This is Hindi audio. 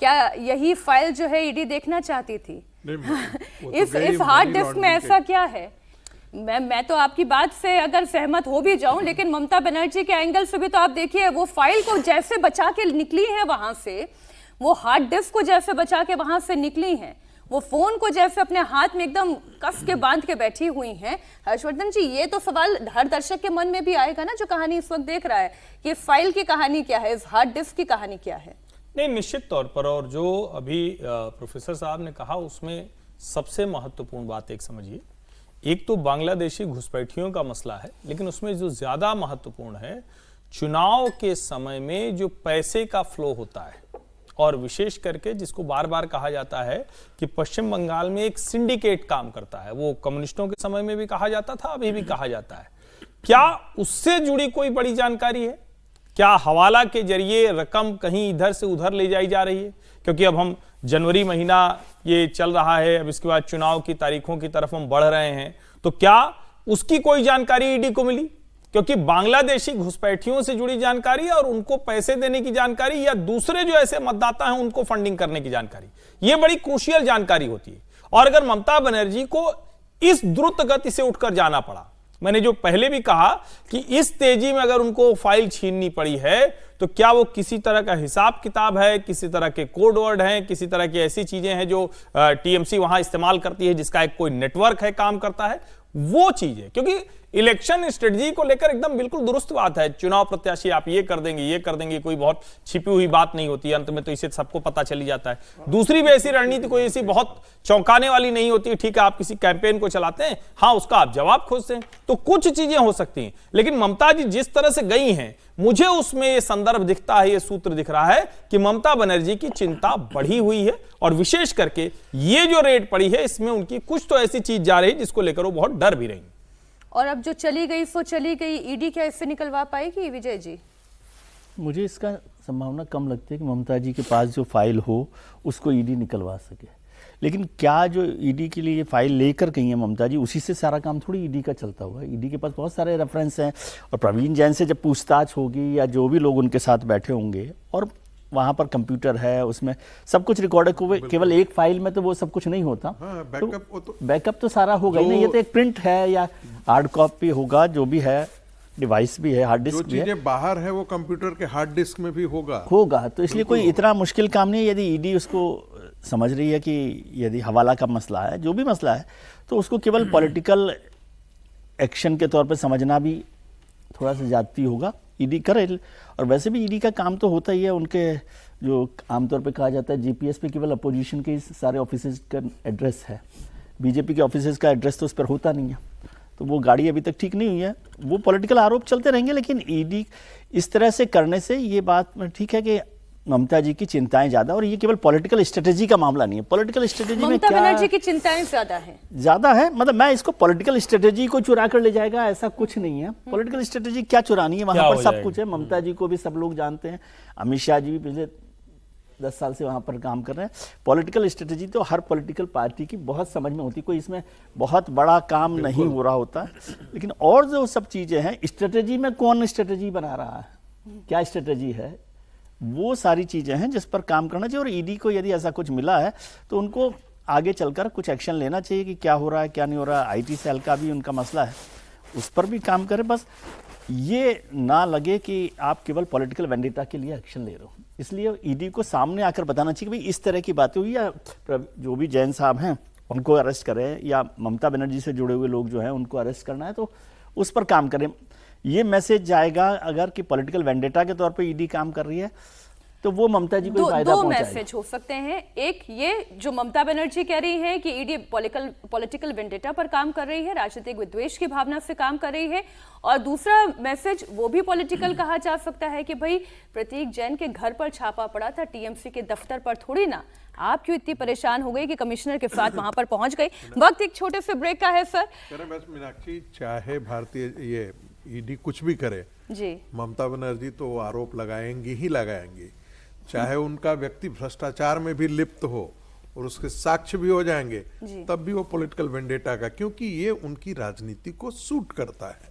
क्या यही फाइल जो है ईडी देखना चाहती थी? इस हार्ड डिस्क में ऐसा क्या है? मैं तो आपकी बात से अगर सहमत हो भी जाऊं, लेकिन ममता बनर्जी के एंगल से भी तो आप देखिए, वो फाइल को जैसे बचा के निकली है वहां से, वो हार्ड डिस्क को जैसे बचा के वहां से निकली हैं, वो फोन को जैसे अपने हाथ में एकदम कस के बांध के बैठी हुई हैं। हर्षवर्धन जी, ये तो सवाल हर दर्शक के मन में भी आएगा ना, जो कहानी इस वक्त देख रहा है, कि फाइल की कहानी क्या है, इस हार्ड डिस्क की कहानी क्या है? नहीं, निश्चित तौर पर, और जो अभी प्रोफेसर साहब ने कहा उसमें सबसे महत्वपूर्ण बात एक समझिए, एक तो बांग्लादेशी घुसपैठियों का मसला है, लेकिन उसमें जो ज्यादा महत्वपूर्ण है, चुनाव के समय में जो पैसे का फ्लो होता है, और विशेष करके जिसको बार बार कहा जाता है कि पश्चिम बंगाल में एक सिंडिकेट काम करता है, वो कम्युनिस्टों के समय में भी कहा जाता था, अभी भी कहा जाता है। क्या उससे जुड़ी कोई बड़ी जानकारी है? क्या हवाला के जरिए रकम कहीं इधर से उधर ले जाई जा रही है? क्योंकि अब हम जनवरी महीना ये चल रहा है, अब इसके बाद चुनाव की तारीखों की तरफ हम बढ़ रहे हैं, तो क्या उसकी कोई जानकारी ईडी को मिली? क्योंकि बांग्लादेशी घुसपैठियों से जुड़ी जानकारी और उनको पैसे देने की जानकारी, या दूसरे जो ऐसे मतदाता हैं उनको फंडिंग करने की जानकारी, ये बड़ी क्रूशियल जानकारी होती है। और अगर ममता बनर्जी को इस द्रुत गति से उठकर जाना पड़ा, मैंने जो पहले भी कहा कि इस तेजी में अगर उनको फाइल छीननी पड़ी है, तो क्या वो किसी तरह का हिसाब किताब है, किसी तरह के कोड वर्ड हैं, किसी तरह की ऐसी चीजें हैं जो टीएमसी वहां इस्तेमाल करती है, जिसका एक कोई नेटवर्क है, काम करता है, वो चीज है। क्योंकि इलेक्शन स्ट्रेटजी को लेकर एकदम बिल्कुल दुरुस्त बात है, चुनाव प्रत्याशी आप ये कर देंगे, कोई बहुत छिपी हुई बात नहीं होती है, अंत में तो इसे सबको पता चली जाता है। दूसरी भी ऐसी रणनीति कोई ऐसी बहुत चौंकाने वाली नहीं होती है। ठीक है, आप किसी कैंपेन को चलाते हैं, हाँ, उसका आप जवाब खोजते हैं, तो कुछ चीजें हो सकती हैं। लेकिन ममता जी जिस तरह से गई हैं, मुझे उसमें ये संदर्भ दिखता है, ये सूत्र दिख रहा है कि ममता बनर्जी की चिंता बढ़ी हुई है, और विशेष करके ये जो रेड पड़ी है, इसमें उनकी कुछ तो ऐसी चीज जा रही है जिसको लेकर वो बहुत डर भी रही। और अब जो चली गई सो चली गई, ईडी क्या इससे निकलवा पाएगी विजय जी? मुझे इसका संभावना कम लगती है कि ममता जी के पास जो फाइल हो उसको ईडी निकलवा सके। लेकिन क्या जो ईडी के लिए ये फाइल लेकर गई है ममता जी, उसी से सारा काम थोड़ी ईडी का चलता हुआ है। ईडी के पास बहुत सारे रेफरेंस हैं, और प्रवीण जैन से जब पूछताछ होगी, या जो भी लोग उनके साथ बैठे होंगे, और वहाँ पर कंप्यूटर है, उसमें सब कुछ रिकॉर्ड है, केवल एक फाइल में तो वो सब कुछ नहीं होता। हाँ, बैकअप तो सारा होगा ही ना, ये तो एक प्रिंट है या हार्ड कॉपी होगा, जो भी है, डिवाइस भी है, हार्ड डिस्क भी है, जो चीजें बाहर है वो कंप्यूटर के हार्ड डिस्क में भी होगा। तो इसलिए कोई इतना मुश्किल काम नहीं है। यदि ईडी उसको समझ रही है कि यदि हवाला का मसला है, जो भी मसला है, तो उसको केवल पॉलिटिकल एक्शन के तौर पर समझना भी थोड़ा सा ज्यादती होगा। ईडी करे, और वैसे भी ईडी का काम तो होता ही है, उनके जो आमतौर पे कहा जाता है जीपीएस पे केवल अपोजिशन के सारे ऑफिसेज का एड्रेस है, बीजेपी के ऑफिसेज का एड्रेस तो उस पर होता नहीं है, तो वो गाड़ी अभी तक ठीक नहीं हुई है। वो पॉलिटिकल आरोप चलते रहेंगे, लेकिन ईडी इस तरह से करने से ये बात ठीक है कि ममता जी की चिंताएं ज्यादा, और ये केवल पॉलिटिकल स्ट्रेटेजी का मामला नहीं है। पॉलिटिकल स्ट्रेटेजी में क्या, ममता बनर्जी की चिंताएं ज्यादा है, मतलब मैं इसको पॉलिटिकल स्ट्रेटेजी को चुरा कर ले जाएगा ऐसा कुछ नहीं है। पॉलिटिकल स्ट्रेटेजी क्या चुरानी है, वहां पर सब कुछ है। ममता जी को भी सब लोग जानते हैं, अमित शाह जी भी पिछले 10 साल से वहां पर काम कर रहे हैं। पॉलिटिकल स्ट्रेटेजी तो हर पॉलिटिकल पार्टी की बहुत समझ में होती है, कोई इसमें बहुत बड़ा काम नहीं हो रहा होता। लेकिन और जो सब चीजें हैं, स्ट्रेटेजी में कौन स्ट्रेटेजी बना रहा है, क्या स्ट्रेटेजी है, वो सारी चीजें हैं जिस पर काम करना चाहिए। और ईडी को यदि ऐसा कुछ मिला है तो उनको आगे चलकर कुछ एक्शन लेना चाहिए कि क्या हो रहा है, क्या नहीं हो रहा है। आईटी सेल का भी उनका मसला है, उस पर भी काम करें। बस ये ना लगे कि आप केवल पॉलिटिकल वेंडेटा के लिए एक्शन ले रहे हो। इसलिए ईडी को सामने आकर बताना चाहिए कि भाई इस तरह की बातें हुई, या जो भी जैन साहब हैं उनको अरेस्ट करें, या ममता बनर्जी से जुड़े हुए लोग जो हैं उनको अरेस्ट करना है तो उस पर काम करें। ये मैसेज जाएगा अगर कि पॉलिटिकल वेंडेटा के तौर पे ईडी काम कर रही है, तो वो ममता जी को फायदा दो मैसेज हो सकते हैं। एक ये जो ममता बनर्जी कह रही है कि ईडी पॉलिटिकल वेंडेटा पर काम कर रही है, राजनीतिक विद्वेष की भावना से काम कर रही है, और दूसरा मैसेज वो भी पॉलिटिकल कहा जा सकता है कि भाई प्रतीक जैन के घर पर छापा पड़ा था, टीएमसी के दफ्तर पर थोड़ी ना। आप क्यों इतनी परेशान हो गई कि कमिश्नर के साथ वहां पर पहुंच गई? वक्त एक छोटे से ब्रेक का है सर। बस मीनाक्षी, चाहे भारतीय ये ईडी कुछ भी करे जी, ममता बनर्जी तो आरोप लगाएंगी ही लगाएंगी, चाहे उनका व्यक्ति भ्रष्टाचार में भी लिप्त हो और उसके साक्ष्य भी हो जाएंगे, तब भी वो पॉलिटिकल वेंडेटा का, क्योंकि ये उनकी राजनीति को सूट करता है।